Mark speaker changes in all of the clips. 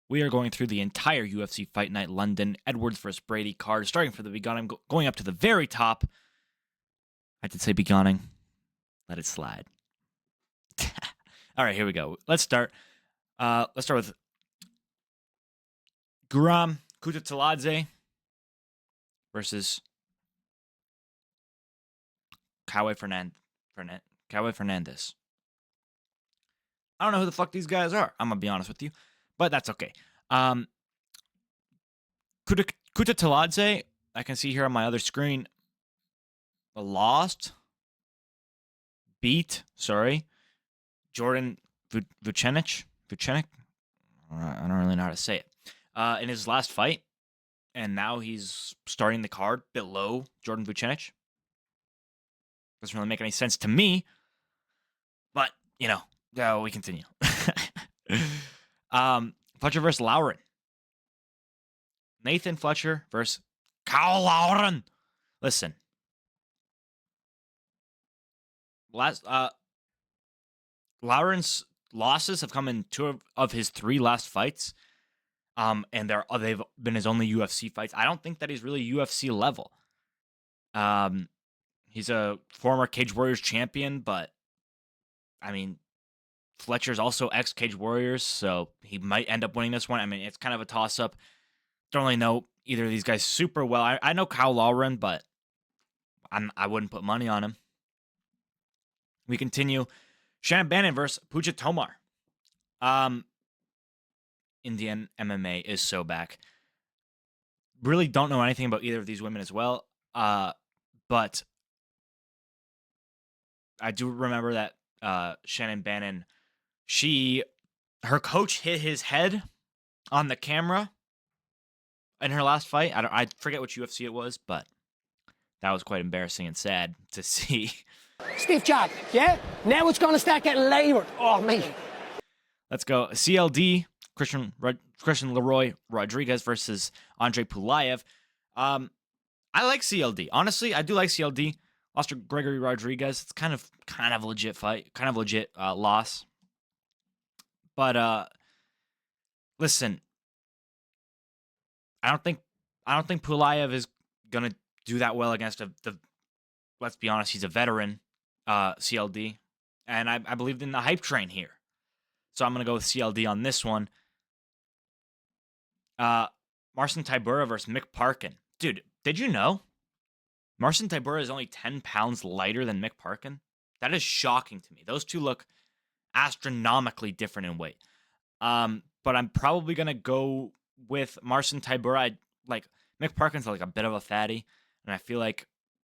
Speaker 1: We are going through the entire UFC Fight Night London, Edwards vs. Brady card, starting from the beginning, going up to the very top. I did say beginning. Let it slide. All right, here we go. Let's start. Let's start with Gutateladze versus Fernandez. I don't know who the fuck these guys are. I'm gonna be honest with you, but that's okay. Gutateladze, I can see here on my other screen, beat Jordan Vucenic. I don't really know how to say it. In his last fight, and now he's starting the card below Jordan Vucenic. Doesn't really make any sense to me, but we continue. Fletcher versus Laughran. Nathan Fletcher versus Laughran. Listen. Laughran's losses have come in 2 of his 3 last fights. And they've been his only UFC fights. I don't think that he's really UFC level. He's a former Cage Warriors champion, but I mean, Fletcher's also ex-Cage Warriors, so he might end up winning this one. I mean, it's kind of a toss-up. Don't really know either of these guys super well. I know Laughran, but I wouldn't put money on him. We continue. Bannon versus Tumar. Indian MMA is so back. Really don't know anything about either of these women as well. But I do remember that Bannon, her coach hit his head on the camera in her last fight. I forget which UFC it was, but that was quite embarrassing and sad to see.
Speaker 2: Stiff jab, yeah? Now it's going to start getting laboured. Oh, me.
Speaker 1: Let's go. CLD, Christian Leroy Rodriguez versus Andre Pulaev. I like CLD. Honestly, I do like CLD. Lost to Gregory Rodriguez. It's kind of legit fight. Kind of legit loss. But listen, I don't think Pulaev is gonna do that well against the. Let's be honest, he's a veteran, CLD, and I believed in the hype train here, so I'm gonna go with CLD on this one. Marcin Tybura versus Mick Parkin. Dude, did you know Marcin Tybura is only 10 pounds lighter than Mick Parkin? That is shocking to me. Those two look astronomically different in weight. But I'm probably gonna go with Marcin Tybura. Mick Parkin's like a bit of a fatty, and I feel like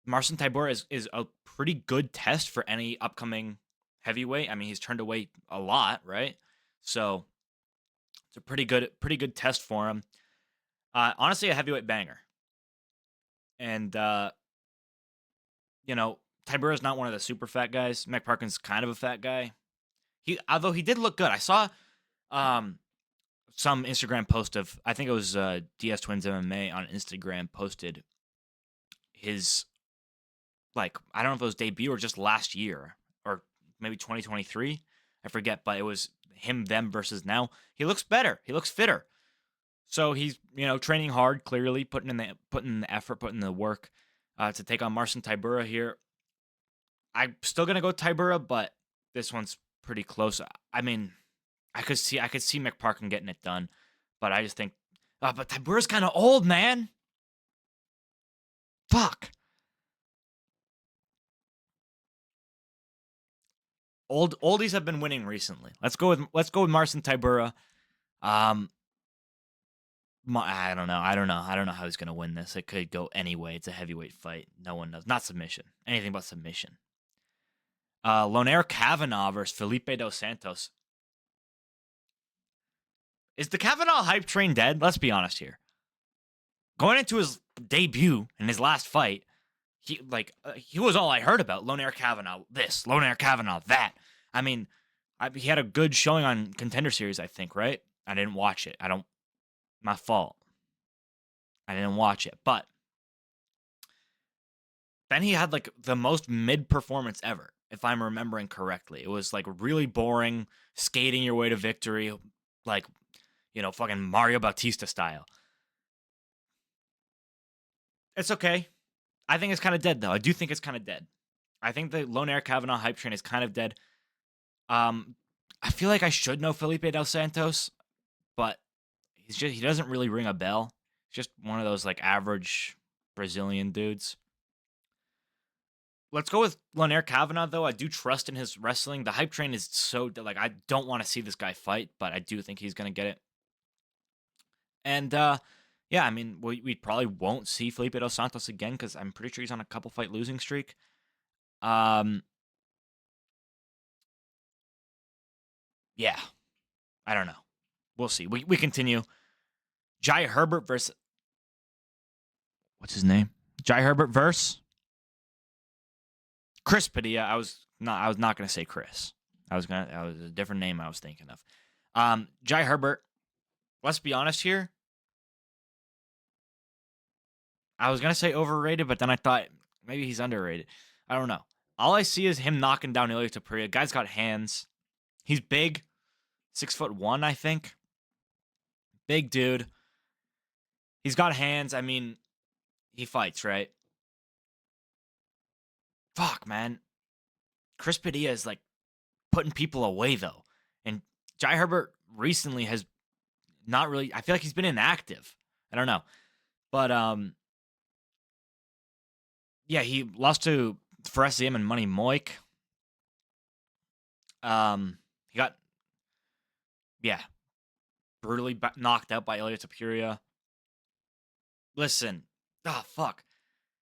Speaker 1: Marcin Tybura is a pretty good test for any upcoming heavyweight. I mean, he's turned away a lot, right? So it's a pretty good test for him. Honestly, a heavyweight banger. And Tybura's not one of the super fat guys. Mick Parkin's kind of a fat guy. Although he did look good. I saw some Instagram post of, I think it was DS Twins MMA on Instagram, posted his, I don't know if it was debut or just last year or maybe 2023. I forget, but it was them versus now. He looks better. He looks fitter. So he's, training hard, clearly putting in the effort, putting in the work to take on Marcin Tybura here. I'm still gonna go Tybura, but this one's pretty close. I mean, I could see Mick Parkin getting it done, but I just think, but Tybura's kind of old, man. Fuck. Oldies have been winning recently. Let's go with Marcin Tybura. I don't know. I don't know how he's gonna win this. It could go any way. It's a heavyweight fight. No one knows. Not submission. Anything but submission. Kavanagh versus Felipe dos Santos. Is the Kavanagh hype train dead? Let's be honest here. Going into his debut in his last fight, he was all I heard about. Kavanagh this, Kavanagh that. I mean, he had a good showing on Contender Series, I think, right? I didn't watch it. My fault. I didn't watch it. But then he had the most mid performance ever, if I'm remembering correctly. It was really boring, skating your way to victory. fucking Mario Bautista style. It's okay. I think it's kind of dead, though. I do think it's kind of dead. I think the Lonair Kavanagh hype train is kind of dead. I feel like I should know Felipe dos Santos, but he doesn't really ring a bell. He's just one of those like average Brazilian dudes. Let's go with Lonair Kavanagh, though. I do trust in his wrestling. The hype train is so like I don't want to see this guy fight, but I do think he's gonna get it. And yeah, I mean, we probably won't see Felipe dos Santos again because I'm pretty sure he's on a couple fight losing streak. Yeah, I don't know. We'll see. We continue. Jai Herbert versus what's his name? Jai Herbert versus Chris Padilla. I was not gonna say Chris. I was a different name I was thinking of. Jai Herbert. Let's be honest here. I was gonna say overrated, but then I thought maybe he's underrated. I don't know. All I see is him knocking down Ilia Topuria. Guy's got hands. He's big, 6'1", I think. Big dude. He's got hands. I mean, he fights, right? Fuck, man. Chris Padilla is like putting people away though, and Jai Herbert recently has not really. I feel like he's been inactive. I don't know, but yeah, he lost to Feresium and Money Moik. He got brutally knocked out by Ilia Topuria. Listen, fuck.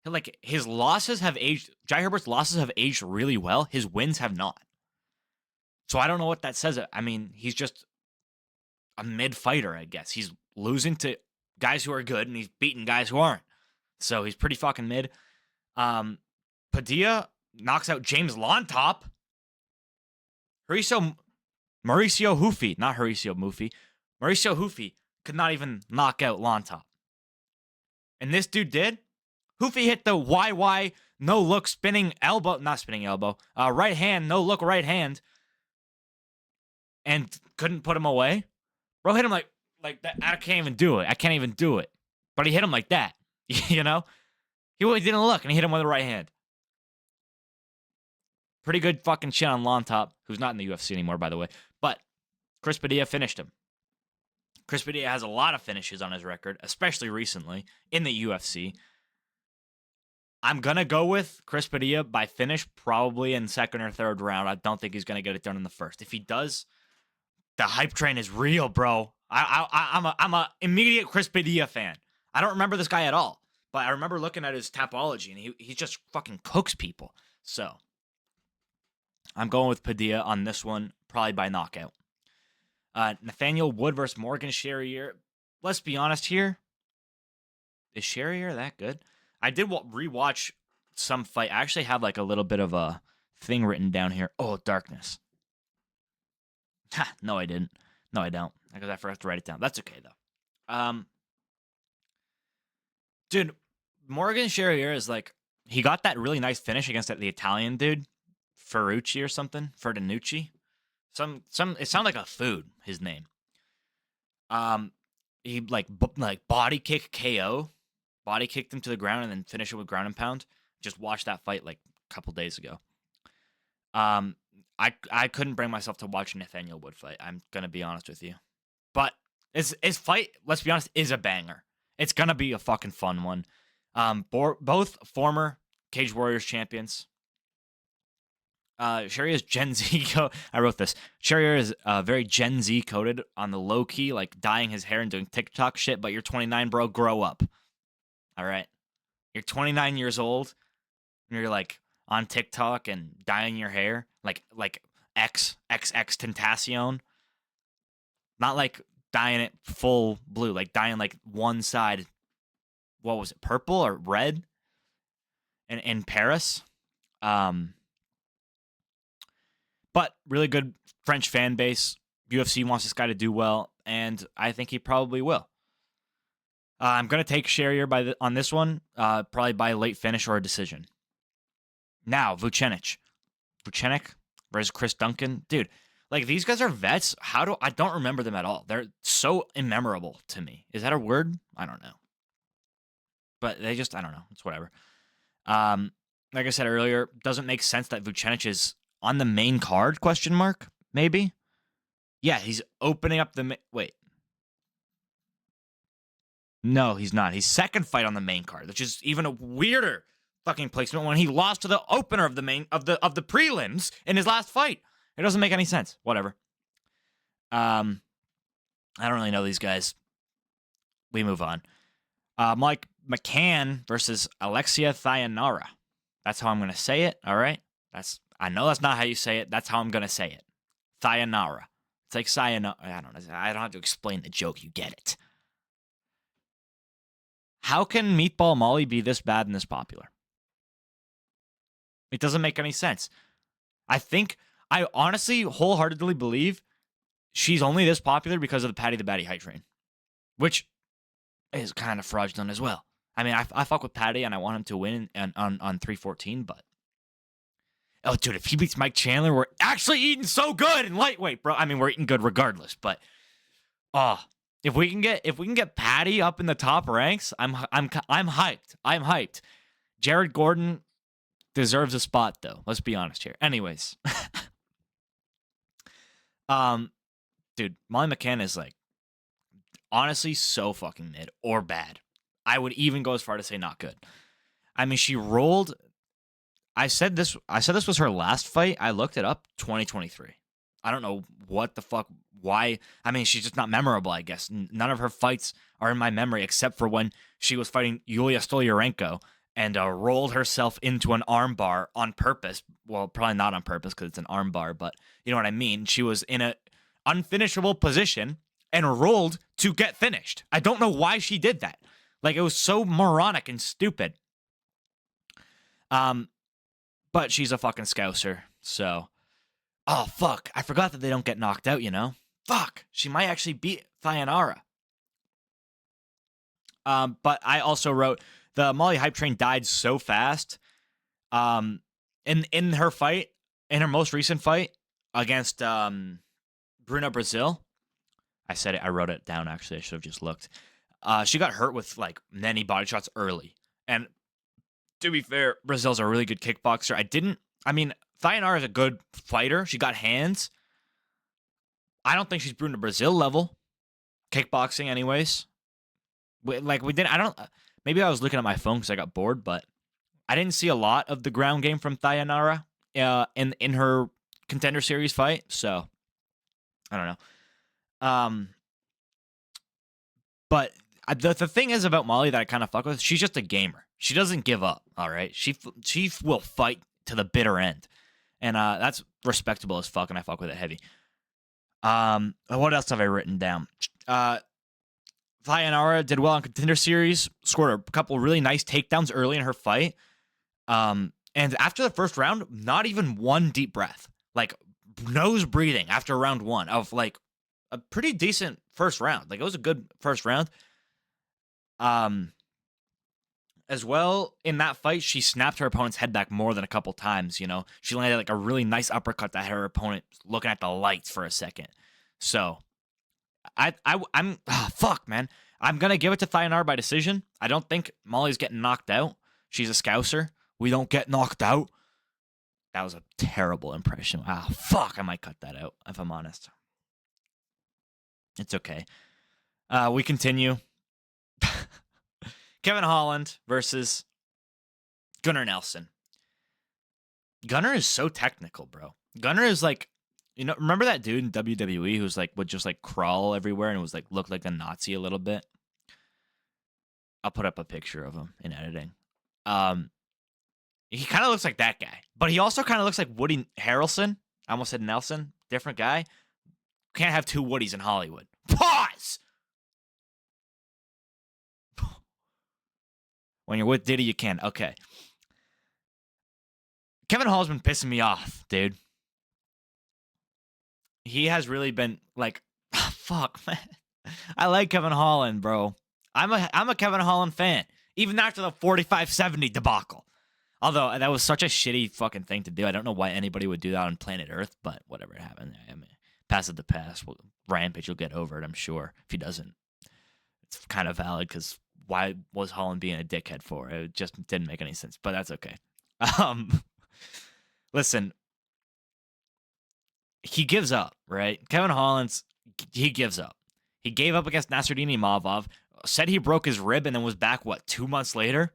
Speaker 1: Like, his losses have aged. Jai Herbert's losses have aged really well. His wins have not. So I don't know what that says. I mean, he's just a mid fighter, I guess. He's losing to guys who are good, and he's beating guys who aren't. So he's pretty fucking mid. Padilla knocks out James Lontop. Mauricio Hufi, not Mauricio Mufi. Mauricio Hufi could not even knock out Lontop. And this dude did? Hufi hit the YY no look spinning elbow, not spinning elbow, right hand, no look right hand, and couldn't put him away. Bro hit him like that. I can't even do it. But he hit him like that, you know? He didn't look, and he hit him with the right hand. Pretty good fucking shit on Lontop, who's not in the UFC anymore, by the way. But Chris Padilla finished him. Chris Padilla has a lot of finishes on his record, especially recently in the UFC. I'm going to go with Chris Padilla by finish, probably in second or third round. I don't think he's going to get it done in the first. If he does, the hype train is real, bro. I'm a immediate Chris Padilla fan. I don't remember this guy at all, but I remember looking at his Tapology, and he just fucking cooks people. So I'm going with Padilla on this one, probably by knockout. Nathaniel Wood versus Morgan Cherriere. Let's be honest here. Is Cherriere that good? I did rewatch some fight. I actually have like a little bit of a thing written down here. Oh, darkness. Ha, no, I didn't. No, I don't. Because I forgot to write it down. That's okay, though. Dude, Morgan Cherriere is like, he got that really nice finish against the Italian dude, Ferrucci or something, Ferdinucci. It sounded like a food, his name. He like body kick KO, body kicked him to the ground and then finished it with ground and pound. Just watched that fight like a couple days ago. I couldn't bring myself to watch a Nathaniel Wood fight. I'm gonna be honest with you, but his fight, let's be honest, is a banger. It's gonna be a fucking fun one. Both former Cage Warriors champions. Cherriere is Gen Z. I wrote this. Cherriere is very Gen Z coded on the low key, like dyeing his hair and doing TikTok shit. But you're 29, bro. Grow up. All right. You're 29 years old, and you're like on TikTok and dyeing your hair like XXX Tentacion. Not like dyeing it full blue, like dyeing like one side. What was it? Purple or red? And in Paris. But really good French fan base. UFC wants this guy to do well, and I think he probably will. I'm going to take Cherriere on this one, probably by a late finish or a decision. Now, Vucenic. Vucenic versus Chris Duncan. Dude, Like, these guys are vets. I don't remember them at all. They're so immemorable to me. Is that a word? I don't know. But I don't know. It's whatever. Like I said earlier, doesn't make sense that Vucenic is on the main card, question mark, maybe? Yeah, he's opening up wait. No, he's not. He's second fight on the main card, which is even a weirder fucking placement when he lost to the opener of the prelims in his last fight. It doesn't make any sense. Whatever. I don't really know these guys. We move on. Mike McCann versus Alexia Thainara. That's how I'm going to say it, all right? I know that's not how you say it. That's how I'm going to say it. Thainara. It's like sayonara. I don't know. I don't have to explain the joke. You get it. How can Meatball Molly be this bad and this popular? It doesn't make any sense. I honestly wholeheartedly believe she's only this popular because of the Paddy the Batty hype train, which is kind of fraudulent as well. I mean, I fuck with Paddy and I want him to win on 314, but oh, dude, if he beats Mike Chandler, we're actually eating so good in lightweight, bro. I mean, we're eating good regardless, but if we can get Paddy up in the top ranks, I'm hyped. I'm hyped. Jared Gordon deserves a spot though. Let's be honest here. Anyways, dude, Molly McCann is like honestly so fucking mid or bad. I would even go as far to say not good. I mean, she rolled. I said this was her last fight. I looked it up, 2023. I don't know what the fuck, why. I mean, she's just not memorable, I guess. None of her fights are in my memory except for when she was fighting Yulia Stolyarenko and rolled herself into an armbar on purpose. Well, probably not on purpose because it's an armbar, but you know what I mean? She was in an unfinishable position and rolled to get finished. I don't know why she did that. Like, it was so moronic and stupid. But she's a fucking scouser, so. Oh, fuck. I forgot that they don't get knocked out, you know? Fuck. She might actually beat Thainara. But I also wrote, the Molly hype train died so fast. In her fight, in her most recent fight against Bruna Brazil. I said it, I wrote it down, actually. I should have just looked. She got hurt with, like, many body shots early. And to be fair, Brazil's a really good kickboxer. Thainara is a good fighter. She got hands. I don't think she's Bruna Brazil level. Kickboxing, anyways. Maybe I was looking at my phone because I got bored, but I didn't see a lot of the ground game from Thainara in her Contender Series fight, so I don't know. But the thing is about Molly that I kind of fuck with, she's just a gamer. She doesn't give up, all right? She will fight to the bitter end. And that's respectable as fuck, and I fuck with it heavy. What else have I written down? Thainara did well on Contender Series, scored a couple really nice takedowns early in her fight. And after the first round, not even one deep breath. Like, nose breathing after round one of, like, a pretty decent first round. Like, it was a good first round. As well, in that fight, she snapped her opponent's head back more than a couple times, you know? She landed, like, a really nice uppercut that had her opponent looking at the lights for a second. So, fuck, man. I'm going to give it to Thainara by decision. I don't think Molly's getting knocked out. She's a scouser. We don't get knocked out. That was a terrible impression. Fuck, I might cut that out, if I'm honest. It's okay. We continue. Kevin Holland versus Gunnar Nelson. Gunnar is so technical, bro. Gunnar is like, you know, remember that dude in WWE who's like, would just like crawl everywhere and was like, looked like a Nazi a little bit? I'll put up a picture of him in editing. He kind of looks like that guy, but he also kind of looks like Woody Harrelson. I almost said Nelson. Different guy. Can't have two Woodies in Hollywood. Pause! When you're with Diddy, you can. Okay. Kevin Hall's been pissing me off, dude. He has really been like, fuck, man. I like Kevin Holland, bro. I'm a Kevin Holland fan, even after the 45-70 debacle. Although that was such a shitty fucking thing to do. I don't know why anybody would do that on planet Earth, but whatever happened. I mean, pass it the pass. Well, Rampage will get over it, I'm sure. If he doesn't, it's kind of valid because why was Holland being a dickhead for? It just didn't make any sense, but that's okay. Listen, he gives up, right? Kevin Holland's, he gives up. He gave up against Nasruddin Imavov, said he broke his rib, and then was back, 2 months later?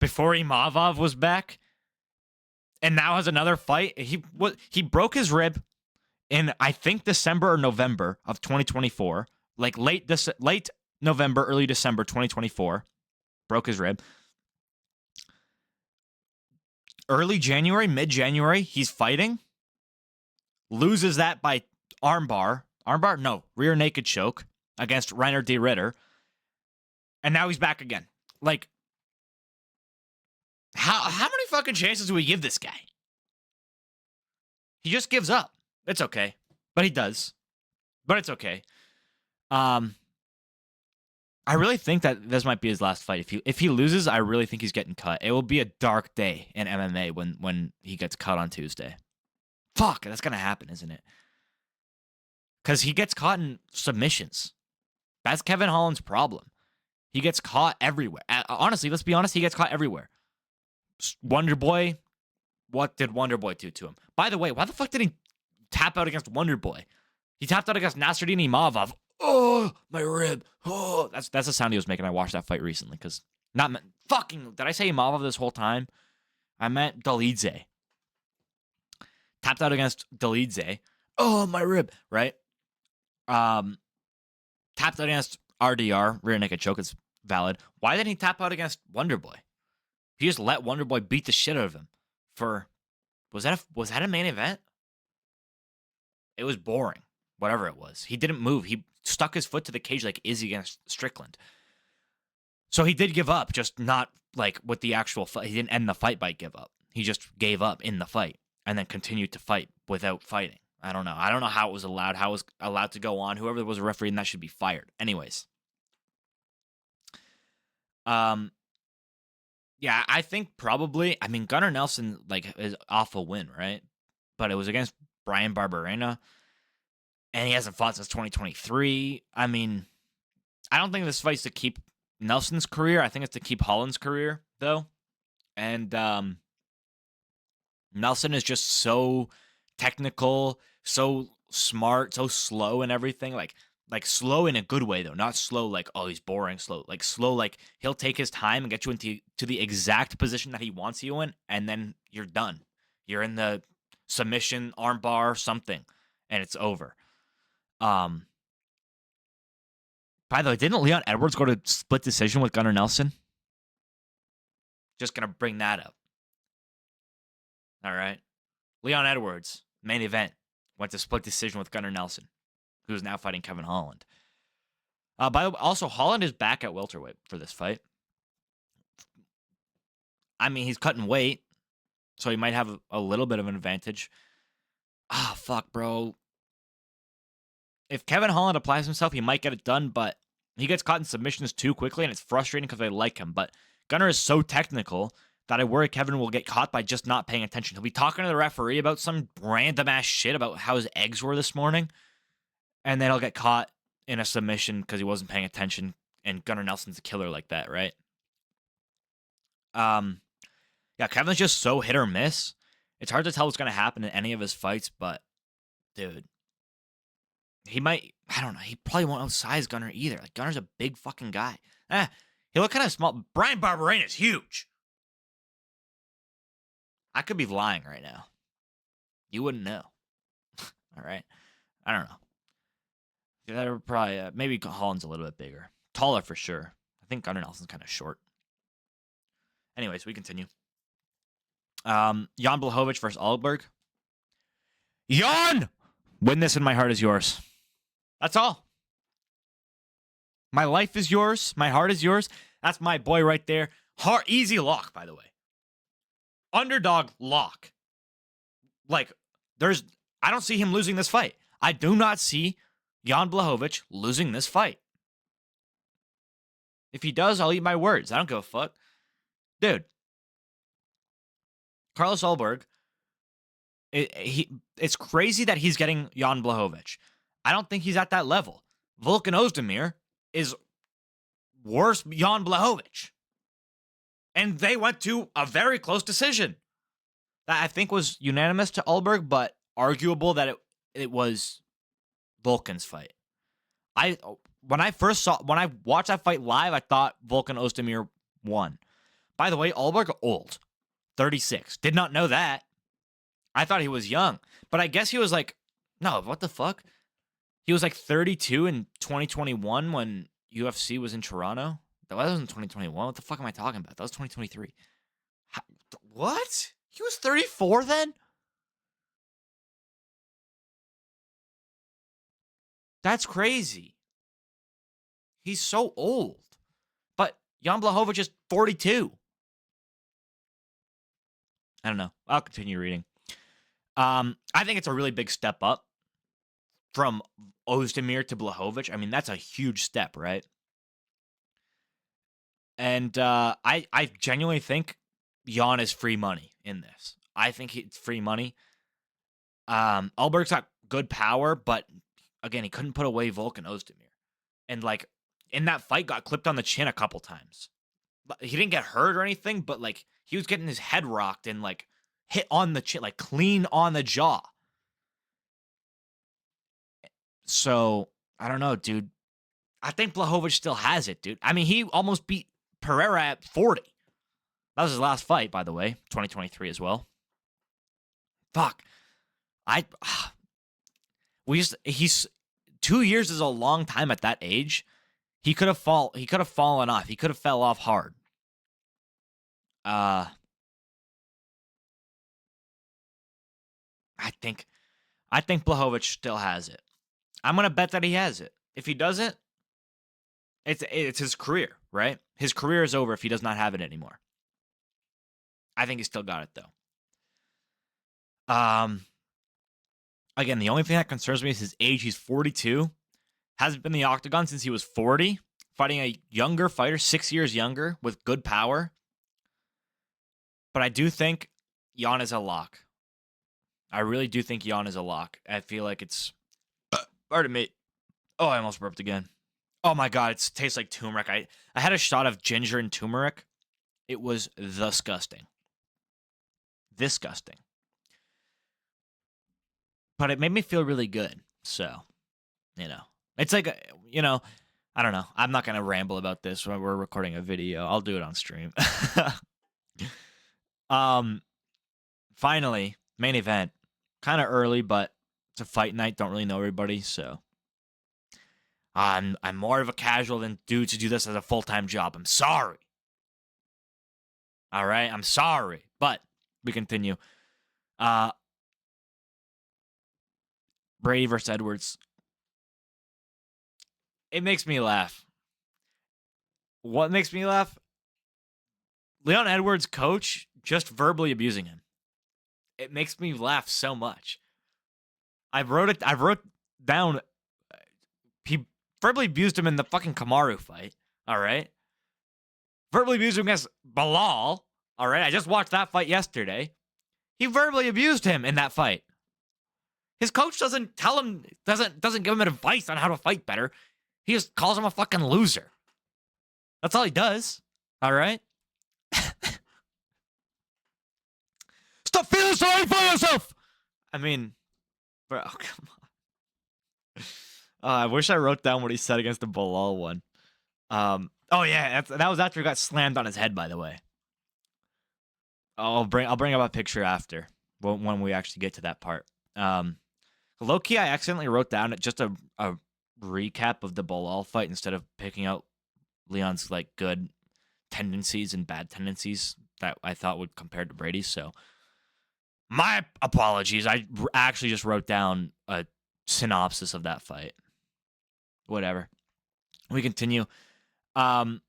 Speaker 1: Before Imavov was back? And now has another fight? He broke his rib in, I think, December or November of 2024. Like late November, early December 2024. Broke his rib. Early January, mid-January, he's fighting. Loses that by armbar. Armbar? No. Rear naked choke against Reiner de Ritter. And now he's back again. Like, how many fucking chances do we give this guy? He just gives up. It's okay. But he does. But it's okay. I really think that this might be his last fight. If he loses, I really think he's getting cut. It will be a dark day in MMA when he gets cut on Tuesday. Fuck, that's going to happen, isn't it? Because he gets caught in submissions. That's Kevin Holland's problem. He gets caught everywhere. Honestly, let's be honest, he gets caught everywhere. Wonder Boy, what did Wonder Boy do to him? By the way, why the fuck did he tap out against Wonder Boy? He tapped out against Nasruddin Imavov. Oh, my rib. Oh, that's the sound he was making. I watched that fight recently because did I say Imavov this whole time? I meant Gutateladze. Tapped out against Gutateladze. Oh, my rib, right? Tapped out against RDR, rear naked choke. It's valid. Why didn't he tap out against Wonder Boy? He just let Wonder Boy beat the shit out of him. Was that a main event? It was boring. Whatever it was. He didn't move. He stuck his foot to the cage like Izzy against Strickland. So he did give up, just not like with the actual fight. He didn't end the fight by give up. He just gave up in the fight and then continued to fight without fighting. I don't know. I don't know how it was allowed to go on. Whoever was a referee in that should be fired. Anyways. Yeah, I think probably, Gunnar Nelson is off a win, right? But it was against Brian Barberena. And he hasn't fought since 2023. I don't think this fight's to keep Nelson's career. I think it's to keep Holland's career, though. And Nelson is just so technical, so smart, so slow and everything. Like slow in a good way, though. Not slow like, oh, he's boring, slow. Like slow like he'll take his time and get you into the exact position that he wants you in, and then you're done. You're in the submission, armbar, something, and it's over. By the way, didn't Leon Edwards go to split decision with Gunnar Nelson? Just gonna bring that up. All right. Leon Edwards, main event, went to split decision with Gunnar Nelson, who's now fighting Kevin Holland. By the way, also, Holland is back at welterweight for this fight. He's cutting weight, so he might have a little bit of an advantage. Fuck, bro. If Kevin Holland applies himself, he might get it done, but he gets caught in submissions too quickly, and it's frustrating because I like him. But Gunnar is so technical that I worry Kevin will get caught by just not paying attention. He'll be talking to the referee about some random-ass shit about how his eggs were this morning, and then he'll get caught in a submission because he wasn't paying attention, and Gunnar Nelson's a killer like that, right? Yeah, Kevin's just so hit or miss. It's hard to tell what's going to happen in any of his fights, but, dude, he might, I don't know, he probably won't outsize Gunnar either. Like, Gunnar's a big fucking guy. He looked kind of small. Brian Barberena is huge. I could be lying right now. You wouldn't know. All right? I don't know. They're probably, maybe Holland's a little bit bigger. Taller for sure. I think Gunnar Nelson's kind of short. Anyways, we continue. Jan Blachowicz versus Ulberg. Jan! Win this and my heart is yours. That's all. My life is yours. My heart is yours. That's my boy right there. Easy lock, by the way. Underdog lock. I don't see him losing this fight. I do not see Jan Blachowicz losing this fight. If he does, I'll eat my words. I don't give a fuck. Dude. Carlos Ulberg It's crazy that he's getting Jan Blachowicz. I don't think he's at that level. Volkan Ozdemir is worse Jan Blachowicz. And they went to a very close decision that I think was unanimous to Ulberg, but arguable that it was Volkan's fight. When I watched that fight live, I thought Volkan Ozdemir won. By the way, Ulberg old, 36. Did not know that. I thought he was young, but I guess he was like, no, what the fuck? He was like 32 in 2021 when UFC was in Toronto. That wasn't 2021. What the fuck am I talking about? That was 2023. What? He was 34 then? That's crazy. He's so old. But Jan Blachowicz is 42. I don't know. I'll continue reading. I think it's a really big step up from Ozdemir to Blachowicz. I mean, that's a huge step, right? And I genuinely think Jan is free money in this. I think it's free money. Ulberg's got good power, but again, he couldn't put away Volkan Ozdemir. And like in that fight, got clipped on the chin a couple times. He didn't get hurt or anything, but like he was getting his head rocked and like hit on the chin, like clean on the jaw. So I don't know, dude. I think Blachowicz still has it, dude. I mean, he almost beat Pereira at 40. That was his last fight, by the way, 2023 as well. Fuck. He's 2 years is a long time at that age. He could have fallen off. He could have fell off hard. I think Blachowicz still has it. I'm gonna bet that he has it. If he doesn't, it's his career, right? His career is over if he does not have it anymore. I think he's still got it though. Again, the only thing that concerns me is his age. He's 42. Hasn't been in the octagon since he was 40. Fighting a younger fighter, 6 years younger, with good power. But I do think Jan is a lock. I really do think Jan is a lock. I feel like it's... Pardon me. Oh, I almost burped again. Oh my god, it tastes like turmeric. I had a shot of ginger and turmeric. It was disgusting. Disgusting. But it made me feel really good. So, it's like, I don't know. I'm not going to ramble about this when we're recording a video. I'll do it on stream. Finally, main event. Kind of early, but it's a fight night. Don't really know everybody, so I'm more of a casual than dude to do this as a full-time job. I'm sorry. All right, I'm sorry, but we continue. Brady versus Edwards. It makes me laugh. What makes me laugh? Leon Edwards' coach just verbally abusing him. It makes me laugh so much. I wrote down. He verbally abused him in the fucking Kamaru fight. All right. Verbally abused him against Belal. All right. I just watched that fight yesterday. He verbally abused him in that fight. His coach doesn't tell him, doesn't give him advice on how to fight better. He just calls him a fucking loser. That's all he does. All right. Stop feeling sorry for yourself. I mean, bro, come on. I wish I wrote down what he said against the Belal one. Oh yeah, that was after he got slammed on his head, by the way. I'll bring up a picture after when we actually get to that part. Low key, I accidentally wrote down just a recap of the Belal fight instead of picking out Leon's like good tendencies and bad tendencies that I thought would compare to Brady's. So my apologies. I actually just wrote down a synopsis of that fight. Whatever. We continue. Both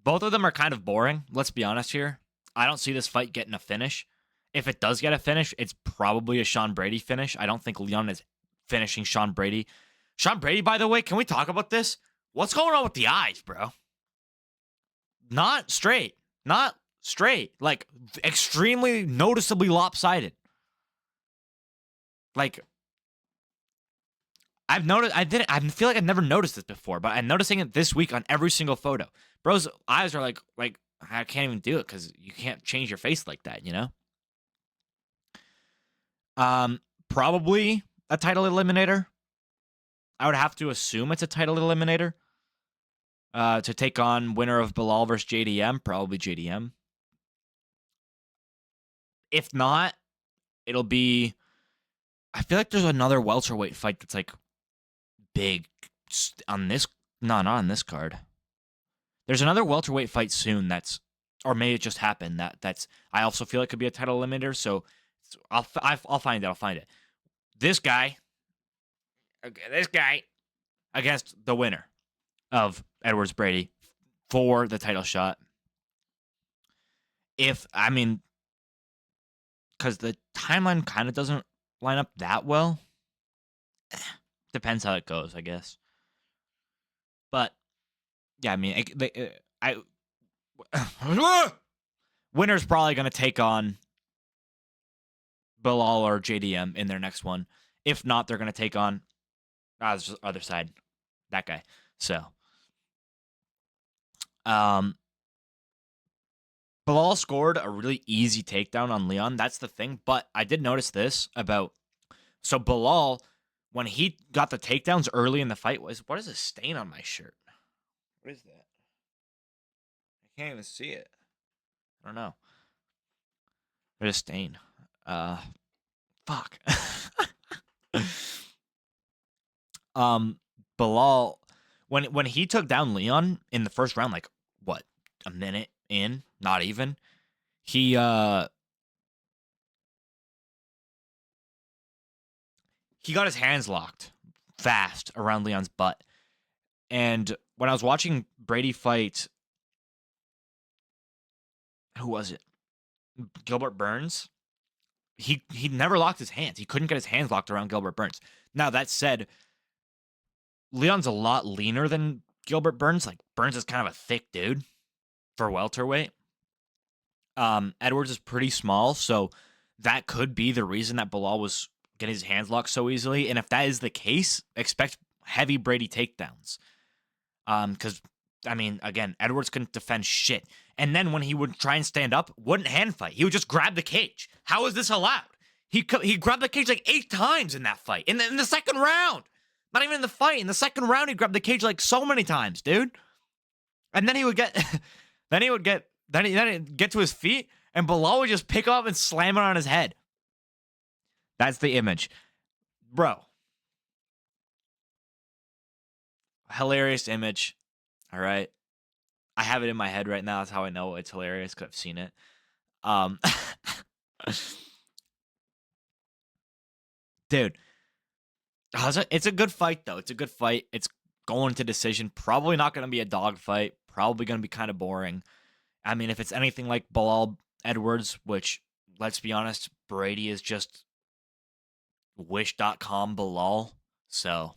Speaker 1: of them are kind of boring. Let's be honest here. I don't see this fight getting a finish. If it does get a finish, it's probably a Sean Brady finish. I don't think Leon is finishing Sean Brady. Sean Brady, by the way, can we talk about this? What's going on with the eyes, bro? Not straight. Not straight. Like, extremely noticeably lopsided. like, I've noticed, I feel like I've never noticed this before, but I'm noticing it this week on every single photo. Bro's eyes are like, I can't even do it because you can't change your face like that, you know? Probably a title eliminator. I would have to assume it's a title eliminator. To take on winner of Belal versus JDM, probably JDM. If not, it'll be. I feel like there's another welterweight fight that's like big on this. No, not on this card. There's another welterweight fight soon that's, or may it just happen that's. I also feel like could be a title eliminator. So I'll find it. I'll find it. This guy against the winner of Edwards Brady for the title shot. Because the timeline kind of doesn't line up that well. Depends how it goes, I guess. But yeah, I mean, winner's probably going to take on Belal or JDM in their next one. If not, they're going to take on the other side, that guy. So, Belal scored a really easy takedown on Leon. That's the thing. But I did notice this about, so Belal, when he got the takedowns early in the fight, what is a stain on my shirt? What is that? I can't even see it. I don't know. There's a stain. Fuck. Belal, when he took down Leon in the first round, like what, a minute in, not even, he got his hands locked fast around Leon's butt. And when I was watching Brady fight, who was it? Gilbert Burns. He never locked his hands. He couldn't get his hands locked around Gilbert Burns. Now, that said, Leon's a lot leaner than Gilbert Burns. Like, Burns is kind of a thick dude for welterweight. Edwards is pretty small, so that could be the reason that Belal was getting his hands locked so easily. And if that is the case, expect heavy Brady takedowns. Because, I mean, again, Edwards couldn't defend shit. And then when he would try and stand up, wouldn't hand fight. He would just grab the cage. How is this allowed? He grabbed the cage like 8 times in that fight. In the second round. Not even in the fight. In the second round, he grabbed the cage like so many times, dude. And then he would get, then he'd get to his feet, and Belal would just pick up and slam it on his head. That's the image. Bro. Hilarious image. All right. I have it in my head right now. That's how I know it's hilarious, because I've seen it. Dude. It's a good fight, though. It's a good fight. It's going to decision. Probably not going to be a dog fight. Probably going to be kind of boring. I mean, if it's anything like Belal Edwards, which, let's be honest, Brady is just wish.com Belal. So,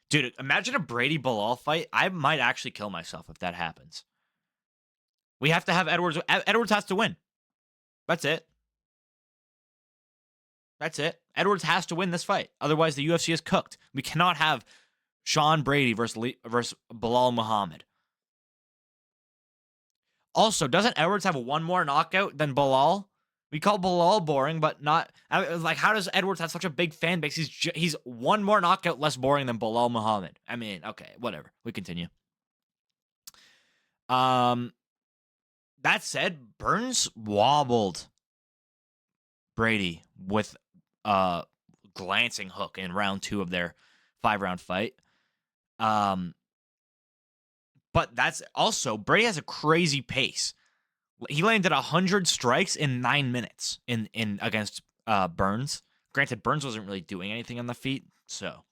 Speaker 1: dude, imagine a Brady Belal fight. I might actually kill myself if that happens. We have to have Edwards. Edwards has to win. That's it. That's it. Edwards has to win this fight. Otherwise, the UFC is cooked. We cannot have Sean Brady versus Belal Muhammad. Also, doesn't Edwards have one more knockout than Belal? We call Belal boring, but not like, how does Edwards have such a big fan base? He's one more knockout less boring than Belal Muhammad. I mean, okay, whatever. We continue. That said, Burns wobbled Brady with a glancing hook in round 2 of their 5-round fight. But that's also, Brady has a crazy pace. He landed 100 strikes in 9 minutes in against Burns. Granted, Burns wasn't really doing anything on the feet, so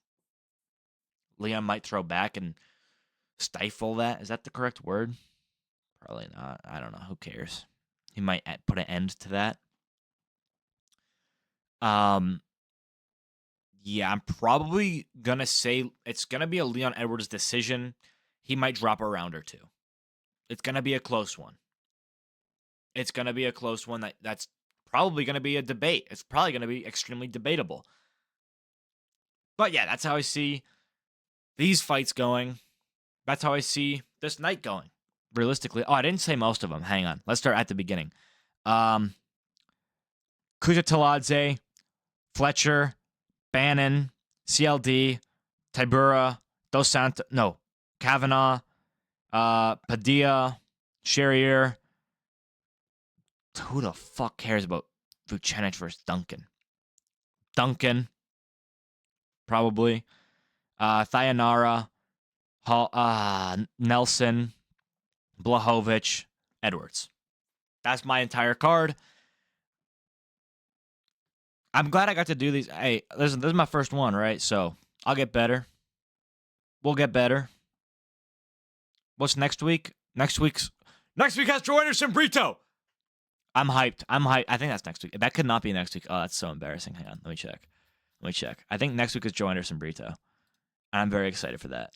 Speaker 1: Leon might throw back and stifle that. Is that the correct word? Probably not. I don't know. Who cares? He might put an end to that. Yeah, I'm probably going to say it's going to be a Leon Edwards decision. He might drop a round or 2. It's going to be a close one. It's going to be a close one. That's probably going to be a debate. It's probably going to be extremely debatable. But yeah, that's how I see these fights going. That's how I see this night going, realistically. Oh, I didn't say most of them. Hang on. Let's start at the beginning. Gutateladze, Fletcher, Bannon, CLD, Tybura, Dos Santos, no, Kavanagh, Padilla, Cherriere. Who the fuck cares about Vucenic versus Duncan? Duncan, probably. Thainara, Nelson, Blachowicz, Edwards. That's my entire card. I'm glad I got to do these. Hey, listen, this is my first one, right? So I'll get better. We'll get better. What's next week? Next week has Joe Anderson Brito. I'm hyped. I think that's next week. That could not be next week. Oh, that's so embarrassing. Hang on. Let me check. I think next week is Joe Anderson Brito. And I'm very excited for that.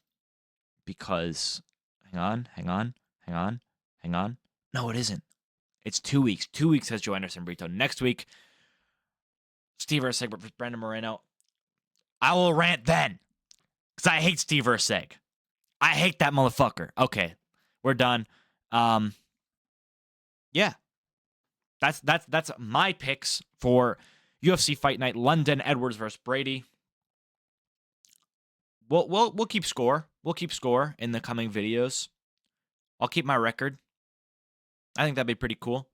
Speaker 1: Because, hang on. No, it isn't. It's 2 weeks. 2 weeks has Joe Anderson Brito. Next week, Steve Erceg versus Brandon Moreno. I will rant then. Because I hate Steve Erceg. I hate that motherfucker. Okay. We're done. Yeah. That's my picks for UFC Fight Night London. Edwards versus Brady. We'll keep score. We'll keep score in the coming videos. I'll keep my record. I think that'd be pretty cool.